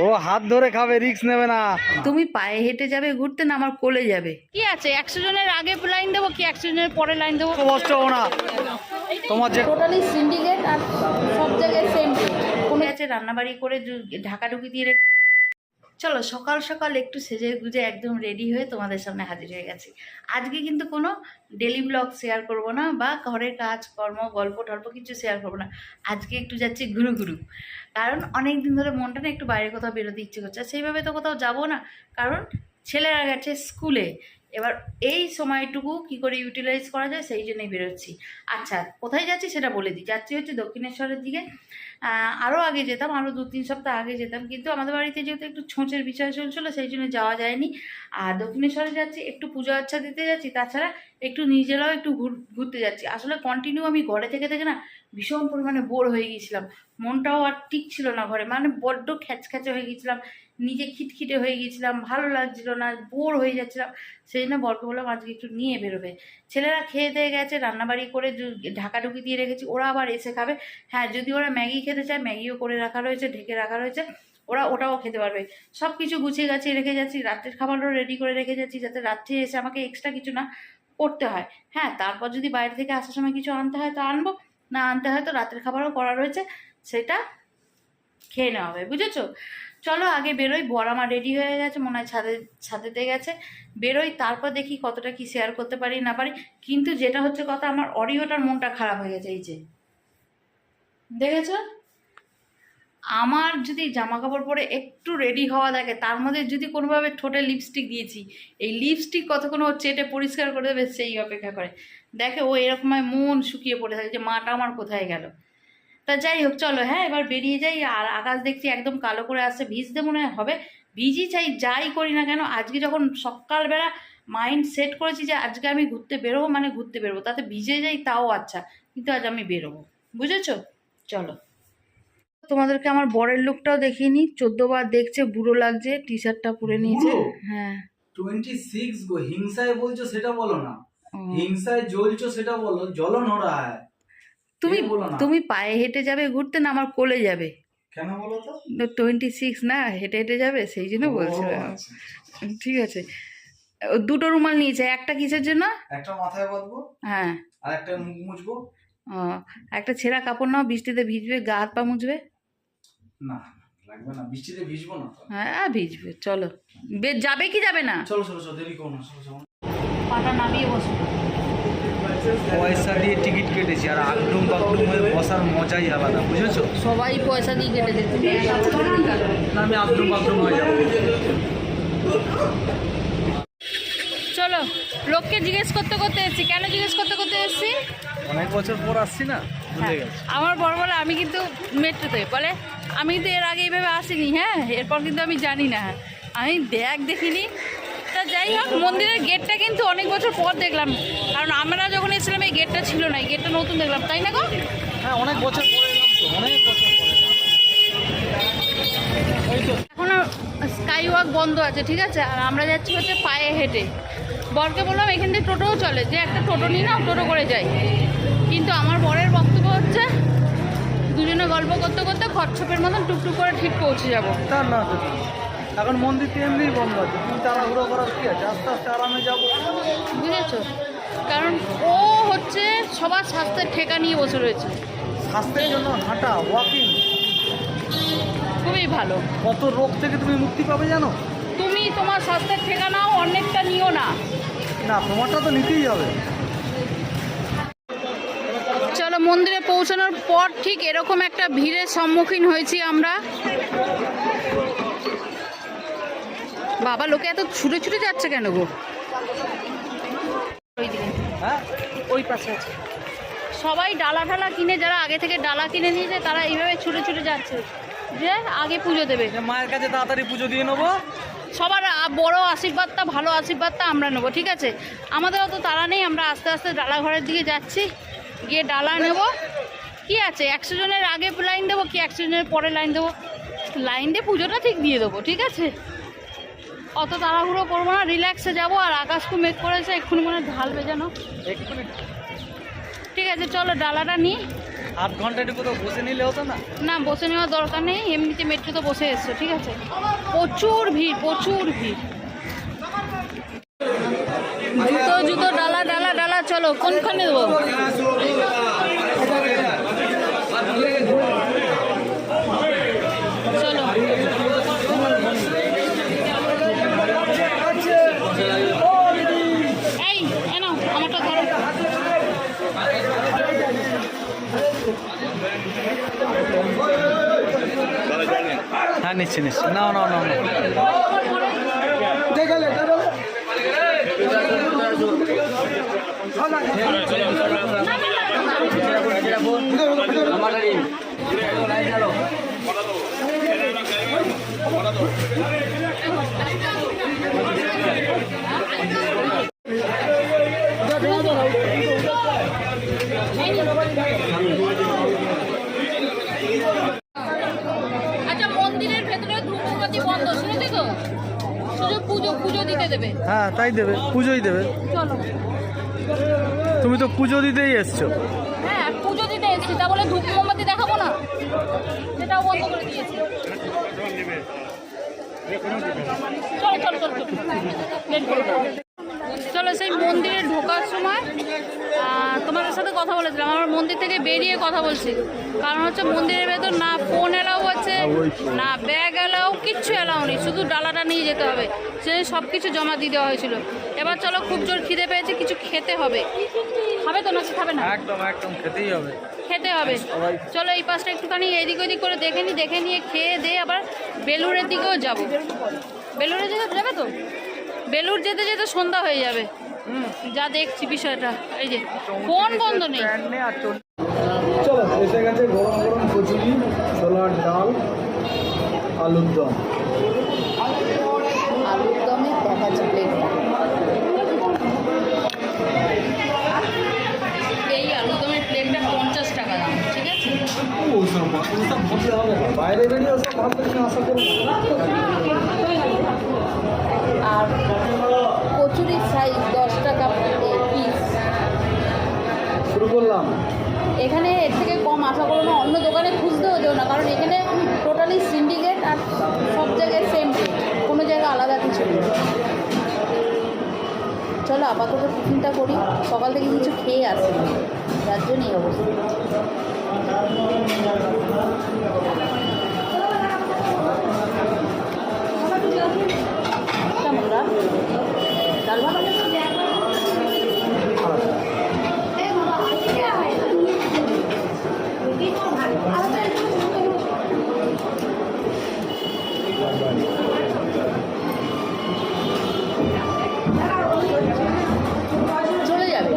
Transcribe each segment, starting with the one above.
ও হাত ধরে খাবে, রিস্ক নেবে না। তুমি পায়ে হেঁটে যাবে ঘুরতে, না আমার কোলে যাবে? কি আছে, 100 জনের আগে লাইন দেবো কি 100 জনের পরে লাইন দেবো? কষ্ট হবো না তোমার যে টোটালি সিন্ডিকেট, আর সব জায়গায় সেম। কোনো আছে রান্নাবাড়ি করে ঢাকাঢুকি দিয়ে রেখে। চলো সকাল সকাল একটু সেজে গুজে একদম রেডি হয়ে তোমাদের সামনে হাজির হয়ে গেছি। আজকে কিন্তু কোনো ডেলি ব্লগ শেয়ার করব না, বা ঘরের কাজ কর্ম গল্প টল্প কিছু শেয়ার করবো না। আজকে একটু যাচ্ছি ঘুরু ঘুরু, কারণ অনেক দিন ধরে মনটা না একটু বাইরে কোথাও বেরোতে ইচ্ছে করছে। সেইভাবে তো কোথাও যাবো না, কারণ ছেলেরা গেছে স্কুলে। এবার এই সময়টুকু কি করে ইউটিলাইজ করা যায় সেই জন্যই বেরোচ্ছি। আচ্ছা কোথায় যাচ্ছি সেটা বলে দিই। যাচ্ছি হচ্ছে দক্ষিণেশ্বরের দিকে। আরও আগে যেতাম, আরও 2-3 সপ্তাহ আগে যেতাম, কিন্তু আমাদের বাড়িতে যেহেতু একটু ছোঁচের বিষয় চলছিলো সেই জন্য যাওয়া যায়নি। আর দক্ষিণেশ্বরে যাচ্ছি, একটু পুজো আচ্ছা দিতে যাচ্ছি, তাছাড়া একটু নিজেরাও একটু ঘুরতে যাচ্ছি। আসলে কন্টিনিউ আমি ঘরে থেকে থেকে না ভীষণ পরিমাণে বোর হয়ে গিয়েছিলাম। মনটাও আর ঠিক ছিল না ঘরে, মানে বড্ড খ্যাচখ্যাচে হয়ে গিয়েছিলাম, নিজে খিটখিটে হয়ে গিয়েছিলাম, ভালো লাগছিল না, বোর হয়ে যাচ্ছিলাম। সেই জন্য বরকে বললাম আজকে একটু নিয়ে বেরোবে। ছেলেরা খেয়ে দিয়ে গেছে, রান্নাবাড়ি করে ঢাকাঢুকি দিয়ে রেখেছি, ওরা আবার এসে খাবে। হ্যাঁ, যদি ওরা ম্যাগি খেতে চায় ম্যাগিও করে রাখা রয়েছে, ঢেকে রাখা রয়েছে, ওরা ওটাও খেতে পারবে। সব কিছু গুছিয়ে গাছিয়ে রেখে যাচ্ছি, রাত্রের খাবারও রেডি করে রেখে যাচ্ছি, যাতে রাত্রে এসে আমাকে এক্সট্রা কিছু না করতে হয়। হ্যাঁ, তারপর যদি বাইরে থেকে আসার সময় কিছু আনতে হয় তো আনবো, না আনতে হয় তো রাত্রের খাবারও করা রয়েছে, সেটা খেয়ে নেওয়া হবে, বুঝেছো? চলো আগে বেরোই। বর আমার রেডি হয়ে গেছে, মনে হয় ছাদেতে গেছে। বেরোই, তারপর দেখি কতটা কি শেয়ার করতে পারি না পারি। কিন্তু যেটা হচ্ছে কথা, আমার অডিওটার মনটা খারাপ হয়ে গেছে। এই যে দেখেছো, আমার যদি জামা কাপড় পরে একটু রেডি হওয়া থাকে, তার মধ্যে যদি কোনোভাবে ঠোঁটে লিপস্টিক দিয়েছি, এই লিপস্টিক কতক্ষণ ও চেটে পরিষ্কার করে দেবে সেই অপেক্ষা করে। দেখে ও এরকম মন শুকিয়ে পড়ে থাকে যে মাটা আমার কোথায় গেল। তা যাই হোক, চলো হ্যাঁ এবার বেরিয়ে যাই। আর আকাশ দেখছি একদম কালো করে আসছে, ভিজতে মনে হবে। ভিজি চাই যাই করি না কেন, আজকে যখন সকালবেলা মাইন্ড সেট করেছি যে আজকে আমি ঘুরতে বেরোবো, মানে ঘুরতে বেরোবো, তাতে ভিজে যাই তাও আচ্ছা, কিন্তু আজ আমি বেরোবো, বুঝেছো? চলো তোমাদেরকে আমার বরের লুকটাও দেখিয়ে নি। 14 বার দেখছে, বুড়ো লাগছে, টি শার্টটা পরে নিয়েছে। হ্যাঁ 26 গো, হিংসায় বলছো সেটা বলো না, হিংসায় জ্বলছো সেটা বলো, জ্বলন हो रहा है। তুমি পায়ে হেঁটে যাবে ঘুরতে, না আমার কোলে যাবে? কেন বলো তো? 26 না, হেঁটে হেঁটে যাবে সেই জন্য বলছিলাম। ঠিক আছে, ও দুটো রুমাল নিয়েছে, একটা কিসের জন্য? একটা মাথায় বাঁধবো, হ্যাঁ, আর একটা মুখ মুছবো। ও একটা ছেঁড়া কাপড় নাও, বৃষ্টিতে ভিজবে, গা হাত পা মুছবে। না লাগবে না, বৃষ্টিতে ভিজবো না তো। হ্যাঁ ভিজবে, চলো যাবে কি যাবে না? চলো চলো চলো, দেরি করো না, চলো চলো। পাটা নামিয়ে বসো। পয়সা দিয়ে টিকিট কেটেছি, আর আগডুম বাগডুম হয়ে বসার মজাই আলাদা, বুঝেছো? সবাই পয়সা দিয়ে কেটেছে, তুমি একা পয়সা দিয়ে কাটো। না, আমি আগডুম বাগডুম হয়ে যাবো। চলো, লোককে জিজ্ঞেস করতে করতে এসেছি। কেন জিজ্ঞেস করতে করতে এসেছি? অনেক বছর পর আসছি না, ভুলে গেছি। আমার বড় বলে আমি কিন্তু মেট্রোতে বলে, আমি কিন্তু এর আগে এইভাবে আসিনি। হ্যাঁ, এরপর কিন্তু আমি জানি না, আমি দেখিনি। তা যাই হোক, মন্দিরের গেটটা কিন্তু অনেক বছর পর দেখলাম, কারণ আমরা যখন এসেছিলাম এই গেটটা ছিল না, এই গেটটা নতুন দেখলাম, তাই না গো? হ্যাঁ, অনেক বছর পরে এলাম তো, অনেক বছর পরে। এখনো স্কাই ওয়াক বন্ধ আছে, ঠিক আছে, আর আমরা যাচ্ছি হচ্ছে পায়ে হেঁটে। বরকে বললাম এখান থেকে টোটোও চলে, যে একটা টোটো নিই না, টোটো করে যাই। কিন্তু আমার বরের বক্তব্য হচ্ছে দুজনে গল্প করতে করতে কচ্ছপের মতন টুকটুক করে ঠিক পৌঁছে যাবো। তা না তো, এখন মন্দির তো এমনিই বন্ধ আছে, তুমি তাড়াহুড়ো করার কি আছে, আস্তে আস্তে আরামে যাবো, বুঝেছো? কারণ ও হচ্ছে সবার স্বাস্থ্যের ঠেকা নিয়ে বসে রয়েছে। স্বাস্থ্যের জন্য হাঁটা, ওয়াকিং খুবই ভালো। কত রোগ থেকে তুমি মুক্তি পাবে জানো? তুমি তোমার স্বাস্থ্যের ঠেকা নাও, অনেকটা নিও না। না, তোমারটা তো নিতেই হবে। চলো, মন্দিরে পৌঁছানোর পর ঠিক এরকম একটা ভিড়ের সম্মুখীন হয়েছি আমরা। বাবা, লোকে এত ছুটে ছুটে যাচ্ছে কেন গো? হ্যাঁ, ওই পাশে আছে সবাই ডালা ঢালা কিনে, যারা আগে থেকে ডালা কিনে নিয়েছে তারা এইভাবে ছুটে ছুটে যাচ্ছে যে আগে পুজো দেবে। মায়ের কাছে তাড়াতাড়ি পুজো দিয়ে নেবো। সবার বড় আশীর্বাদটা, ভালো আশীর্বাদটা আমরা নেবো, ঠিক আছে? আমাদের অত তাড়া নেই, আমরা আস্তে আস্তে ডালা ঘরের দিকে যাচ্ছি, গিয়ে ডালা নেব। কি আছে, 100 জনের আগে লাইন দেবো কি 100 জনের পরে লাইন দেবো? লাইন দিয়ে পুজোটা ঠিক দিয়ে দেবো, ঠিক আছে? অত তাড়াহুড়ো করবো না, রিল্যাক্সে যাবো। আর আকাশ খুব মেঘ করেছে, এক্ষুনি মনে ঢালবে যেন। ঠিক আছে, চলো ডালাটা নিই। আধ ঘন্টা একটু কোথাও বসে নিলে হতো না? না, বসে নেওয়ার দরকার নেই, এমনিতে মেট্রোতে বসে এসছো, ঠিক আছে? প্রচুর ভিড়, প্রচুর ভিড়। জুতো জুতো ডালা ডালা ডালা, চলো কোনখানে দেবো? চলো এই এনো আমারটা ধরো। হ্যাঁ নিচ্ছি নিচ্ছি, না না না আচ্ছা, মন্দিরের ভেতরে ধূপবাতি বন্ধ, শুনেছি তো? শুধু পুজো পুজো দিতে দেবে। হ্যাঁ তাই দেবে, পুজোই দেবে। চলো। তুমি তো পুজো দিতেই এসছো। হ্যাঁ, পুজো দিতে এসেছি, তা বলে ধূপ মোমবাতি দেখাবো না? সেটাও বন্ধ করে দিয়েছি। চলো চলো চলো চলো, লেট করো না। চলো, সেই মন্দিরে ঢোকার সময় তোমাদের সাথে কথা বলেছিলাম, আমার মন্দির থেকে বেরিয়ে কথা বলছি। কারণ হচ্ছে মন্দিরের ভেতর না ফোন এলাও আছে, না ব্যাগ এলাও, কিচ্ছু এলাও নেই, শুধু ডালাটা নিয়ে যেতে হবে। সে সব কিছু জমা দিয়ে দেওয়া হয়েছিল। এবার চলো, খুব জোর খিদে পেয়েছে, কিছু খেতে হবে। খাবে তো নাকি খাবে না? একদম একদম খেতেই হবে, খেতে হবে। চলো, এই পাশটা একটুখানি এদিক ওদিক করে দেখে নিয়ে খেয়ে দিয়ে আবার বেলুড়ের দিকেও যাব। বেলুড়ে যাবে তো? বেলুড় যেতে যেতে সন্ধ্যা হয়ে যাবে, যা দেখছি বিষয়টা। এই যে ফোন বন্ধ নেই। চলো এসে গেছে গরম গরম কচুরি, ছোলার ডাল, আলুর দম। আলুর দমে দেখাচ্ছে প্লেটটা। এই আলুর দমের প্লেটটা 50 টাকা দাম, ঠিক আছে? বাইরে বেরিয়ে ওসব ভাবতে আশা করবো। আর কচুরির সাইজ 10 টাকা পিস। শুরু করলাম। এখানে এর থেকে কম আশা করো না, অন্য দোকানে খুঁজতেও যেও না, কারণ এখানে টোটালি সিন্ডিকেট, আর সব জায়গায় সেম রেট, কোনো জায়গায় আলাদা কিছু নেই। চলো আপাতত টিফিনটা করি, সকাল থেকে কিছু খেয়ে আসি, যার জন্য এই অবস্থা। কেমন ডাল ভাত? চলে যাবে।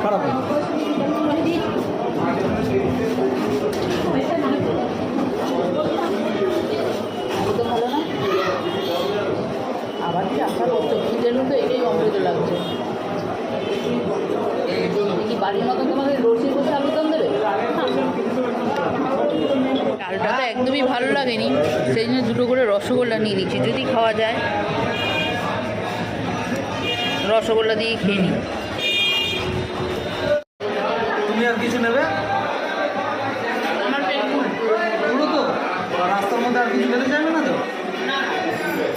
খারাপ তো ভালো না? আবার কি আশা করছো? খিদের মতো এটাই অমৃত লাগছে। কি বাড়ির মতো তোমাদের রসি বসে আলুদম দেবে? ডালটা তো একদমই ভালো লাগেনি, সেই জন্য দুটো করে রসগোল্লা নিয়ে নিচ্ছি, যদি খাওয়া যায় রসগোল্লা দিয়ে খেয়ে নিই। তুমি আর কিছু নেবে? আমার পেট ফুল। পুরো তো রাস্তার মধ্যে আর কিছু খেতে যাবে না তো?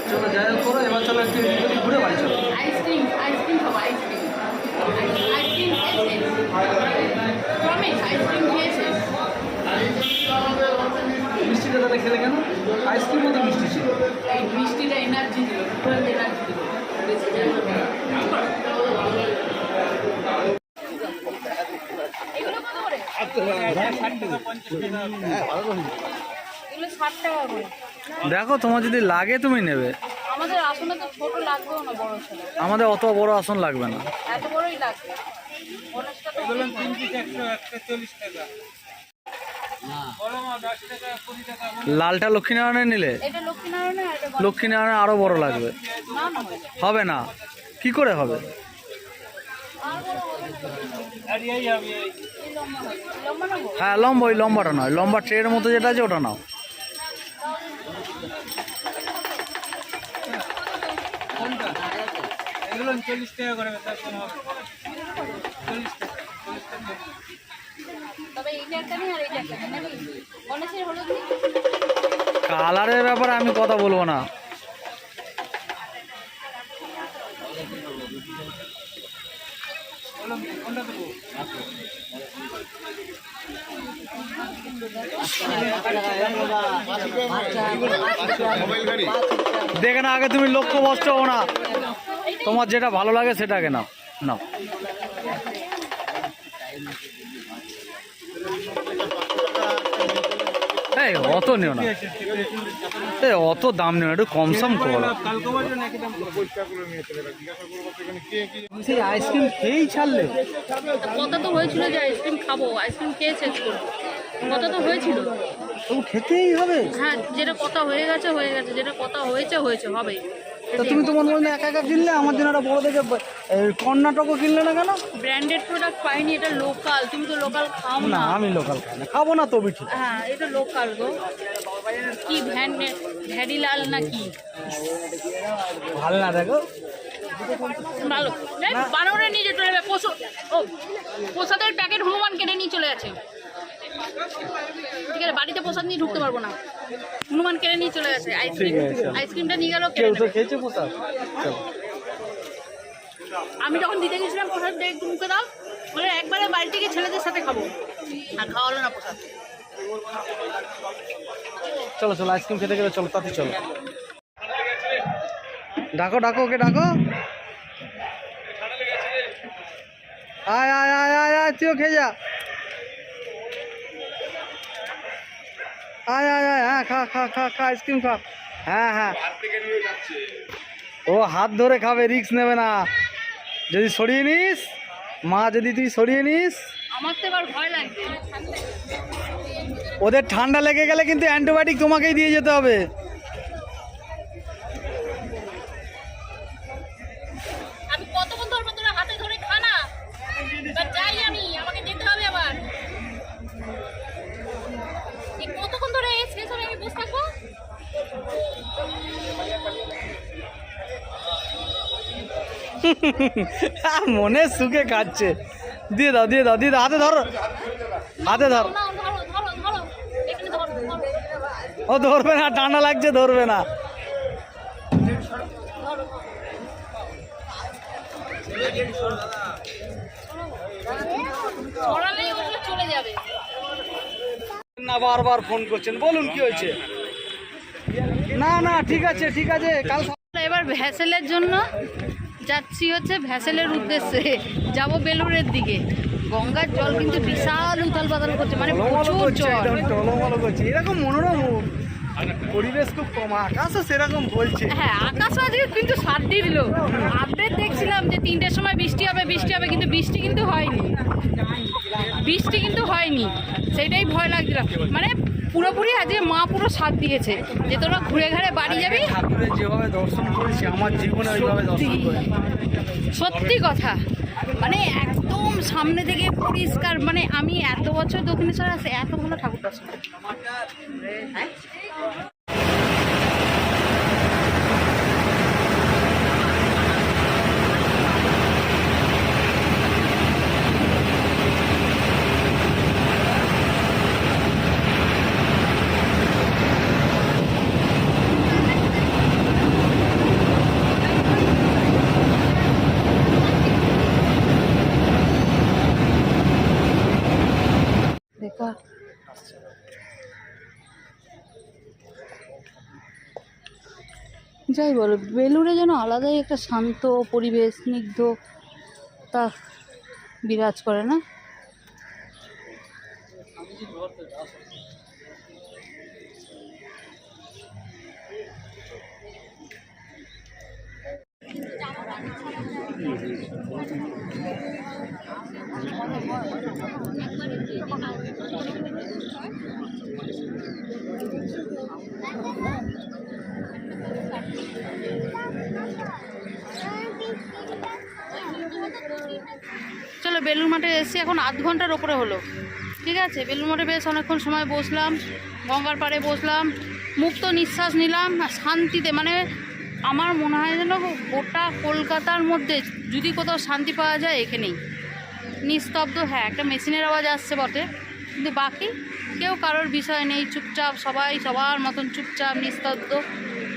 চলো যাই হোক করো, এবার চলো একটু ঘুরে বাড়ি চলো। আইসক্রিম আইসক্রিম খাবো, আইসক্রিম আইসক্রিম আইসক্রিম খেয়েছে। মিষ্টিটা তাহলে খেলে কেন? আইসক্রিম মতো মিষ্টি ছিল। এই মিষ্টিটা এনার্জি দিল, এনার্জি দিল। এগুলো কত করে? এগুলো 60 টাকা করে। দেখো তোমার যদি লাগে তুমি নেবে। আমাদের আসনে তো ছোট লাগবেও না, বড় ছিল। আমাদের অত বড় আসন লাগবে না। এত বড়ই লাগবে। এগুলো 3 পিস 140 টাকা। বড় মা 10 টাকা 20 টাকা। লালটা লক্ষ্মীনারায়ণের নিলে? এটা লক্ষ্মীনারায়ণের, আর এটা লক্ষ্মীনারায়ণ আরো বড় লাগবে। না না হবে না, কি করে হবে? আর এই হবে এই লম্বা নেবো। হ্যাঁ লম্বা, ওই লম্বাটা নয়, লম্বা ট্রের মতো যেটা আছে ওটা নাও। কোনটা? এগুলো 40 টাকা করে, তার কম হবে। 40 টাকা 40 টাকা। তবে এইটা একটা নেই আর এইটা একটা নেই নাকি গণেশের হলুদ নেই। কালারের ব্যাপারে আমি কথা বলবো না। দেখে না আগে তুমি লক্ষ্য বস্ত হও না, তোমার যেটা ভালো লাগে সেটাকে নাও নাও। এই অত নিও না, এই অত দাম নিও না, একটু কম সম করো। আইসক্রিম খেয়েই ছাড়লে? কথা তো হয়েছিল যে আইসক্রিম খাবো, আইসক্রিম খেয়ে শেষ করবো, কথা তো হয়েছিল। তবু খেতেই হবে? হ্যাঁ, যেটা কথা হয়ে গেছে হয়ে গেছে, যেটা কথা হয়েছে হয়েছে, হবে। তা তুমি তো মনে মনে একা একা কিনলে, আমার জন্য একটা বড় দেখে কর্ণাটকও কিনলে না কেন? ব্র্যান্ডেড প্রোডাক্ট পাইনি, এটা লোকাল। তুমি তো লোকাল খাও না, না। আমি লোকাল খাই না, খাবো না তবে ঠিক। হ্যাঁ, এটা লোকাল গো। কি ভ্যাডিলাল না কি ভালো না দেখো ভালো বানরে নিয়ে চলে যাবে। প্রসাদের প্যাকেট হনুমান কেটে নিয়ে চলে আছে। ঠিক আছে, বাড়িতে প্রসাদ নিয়ে ঢুকতে পারবো না, হনুমান কেড়ে নিয়ে চলে গেছে। আইসক্রিমটা নিয়ে গেল, কেউ তো খেয়েছে প্রসাদ। আমি যখন দিতে গেছিলাম প্রসাদ একটু মুখে দাও বলে একবারে বাড়ি থেকে ছেলেদের সাথে খাবো, আর খাওয়া হলো না প্রসাদ। চলো চলো আইসক্রিম খেতে গেলে চলো, তাতে চলো। ডাকো ডাকো, ওকে ডাকো। আয় আয় আয় আয় আয়, তুইও খেয়ে যা। আয় আয় আয়, হ্যাঁ খা খা খা খা, আইসক্রিম খা। হ্যাঁ হ্যাঁ, ও হাত ধরে খাবে, রিস্ক নেবে না। যদি সরিয়ে নিস, মা যদি তুই সরিয়ে নিস, আমার তো এবার ভয় লাগছে। ওদের ঠান্ডা লেগে গেলে কিন্তু অ্যান্টিবায়োটিক তোমাকেই দিয়ে যেতে হবে। আমি কতক্ষণ ধরবো, তোরা হাতে ধরে খা না, এবার যাই আমি, আমাকে যেতে হবে আবার। কতক্ষণ ধরে শেষ হবে আমি বসে থাকবো? মনে সুখে খাচ্ছে। দিয়ে দাও দিয়ে দাও দিয়ে দাও, হাতে ধরো হাতে ধর। না, ধরো ধরো ধরো, এখানে ধরো ধরো। ও ধরবে না, ঠান্ডা লাগছে, ধরবে না। ছড়ালেই ওগুলো চলে যাবে। না বারবার ফোন করছেন, বলুন কি হয়েছে? না না ঠিক আছে ঠিক আছে, কাল এবার ভ্যাসেলের জন্য যাচ্ছি হচ্ছে, ভ্যাসেলের উদ্দেশ্যে যাব বেলুড়ের দিকে। গঙ্গার জল কিন্তু বিশাল উথাল পাতাল করছে, মানে প্রচুর জল। টলমল করছে, এরকম মনোরম পরিবেশ খুব কম, আকাশও সেরকম বলছে। হ্যাঁ, আকাশ আজকে কিন্তু সাত দিয়ে দিল। আপডেট দেখছিলাম যে 3টের সময় বৃষ্টি হবে বৃষ্টি হবে, কিন্তু বৃষ্টি কিন্তু হয়নি, বৃষ্টি কিন্তু হয়নি। সেটাই ভয় লাগছিল, মানে পুরোপুরি আজকে মা পুরো সাথ দিয়েছে যে তোরা ঘুরে ঘুরে বাড়ি যাবি। ঠাকুরের যেভাবে দর্শন করেছি আমার জীবনে ওইভাবে দর্শন করি। সত্যি কথা, মানে একদম সামনে থেকে পরিষ্কার। মানে আমি এত বছর দক্ষিণেশ্বরে আসে এত ভালো ঠাকুর দর্শন করি। যাই বলো, বেলুড়ে যেন আলাদাই একটা শান্ত পরিবেশ, স্নিগ্ধতা বিরাজ করে না? চলো, বেলুড় মাঠে এসে এখন আধ ঘন্টার ওপরে হলো। ঠিক আছে, বেলুড় মাঠে বেশ অনেকক্ষণ সময় বসলাম, গঙ্গার পাড়ে বসলাম, মুক্ত নিঃশ্বাস নিলাম শান্তিতে। মানে আমার মনে হয় যেন গোটা কলকাতার মধ্যে যদি কোথাও শান্তি পাওয়া যায় এখানেই। নিস্তব্ধ, হ্যাঁ একটা মেশিনের আওয়াজ আসছে বটে, কিন্তু বাকি কেউ কারোর বিষয় নেই, চুপচাপ সবাই সবার মতন চুপচাপ নিস্তব্ধ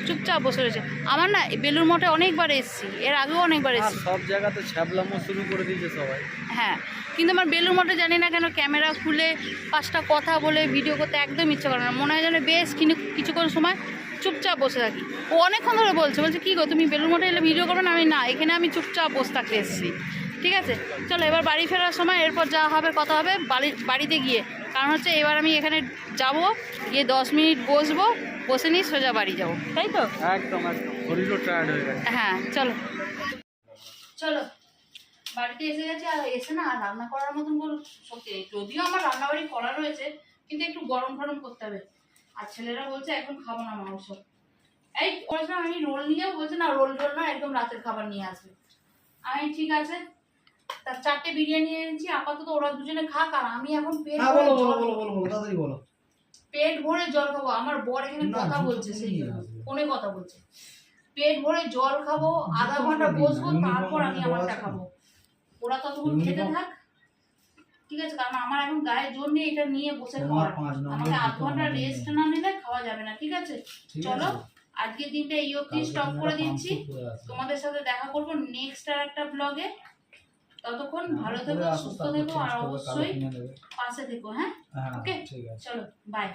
চুপচাপ বসে রয়েছে। আমার না বেলুড় মঠে অনেকবার এসেছি, এর আগেও অনেকবার আর এসেছি। সব জায়গাতে ছ্যাবলামো শুরু করে দিয়েছে সবাই। হ্যাঁ, কিন্তু আমার বেলুড় মঠে জানি না কেন ক্যামেরা খুলে 5টা কথা বলে ভিডিও করতে একদম ইচ্ছে করে না। মনে হয় যেন বেশ কিছুক্ষণ সময় চুপচাপ বসে থাকি। ও অনেকক্ষণ ধরে বলছে কী গো তুমি বেলুড় মঠে এলে ভিডিও করবে না? আমি না, এখানে আমি চুপচাপ বসে থাকতে এসেছি। ঠিক আছে, চলো এবার বাড়ি ফেরার সময় এরপর যা হবে কথা হবে বাড়িতে গিয়ে। কারণ হচ্ছে এবার আমি এখানে যাব, গিয়ে 10 মিনিট বসবো, বসে নিয়ে সোজা বাড়ি যাবো, তাই তো? একদম একদম, শরীরও টায়ার্ড হয়ে গেছে। হ্যাঁ চলো চলো, বাড়িতে এসে গেছি। আর এসে না আর রান্না করার মতন কোনো সত্যি নেই। যদিও আমার রান্নাবাড়ি করা রয়েছে, কিন্তু একটু গরম গরম করতে হবে। আর ছেলেরা বলছে এখন খাবো না মাংস। এই বলেছিলাম আমি রোল নিয়ে যাবো, বলছে না রোল না, একদম রাতের খাবার নিয়ে আসবে। আমি ঠিক আছে, তার 4টে বিরিয়ানি এনেছি, আপাতত ওরা দুজনে খাক। আর আমি এখন পেট ভরে জল খাবো। আমার বর এখানে কথা বলছে, সেই জন্য ফোনে কথা বলছে। পেট ভরে জল খাবো, আধা ঘন্টা বসবো, তারপর আমি আমারটা খাবো। ওরা ততক্ষণ খেতে থাক, ঠিক আছে? কারণ আমার এখন গায়ে জোর নেই এটা নিয়ে বসে খাওয়ার। আমাকে আধ ঘন্টা রেস্ট না নিলে খাওয়া যাবে না, ঠিক আছে? চলো আজকের দিনটা এই অবধি স্টপ করে দিচ্ছি। তোমাদের সাথে দেখা করবো নেক্সট আর একটা ব্লগে। ততক্ষণ ভালো থেকো, সুস্থ থেকো, আর অবশ্যই পাশে থেকো। হ্যাঁ, ওকে, চলো বাই।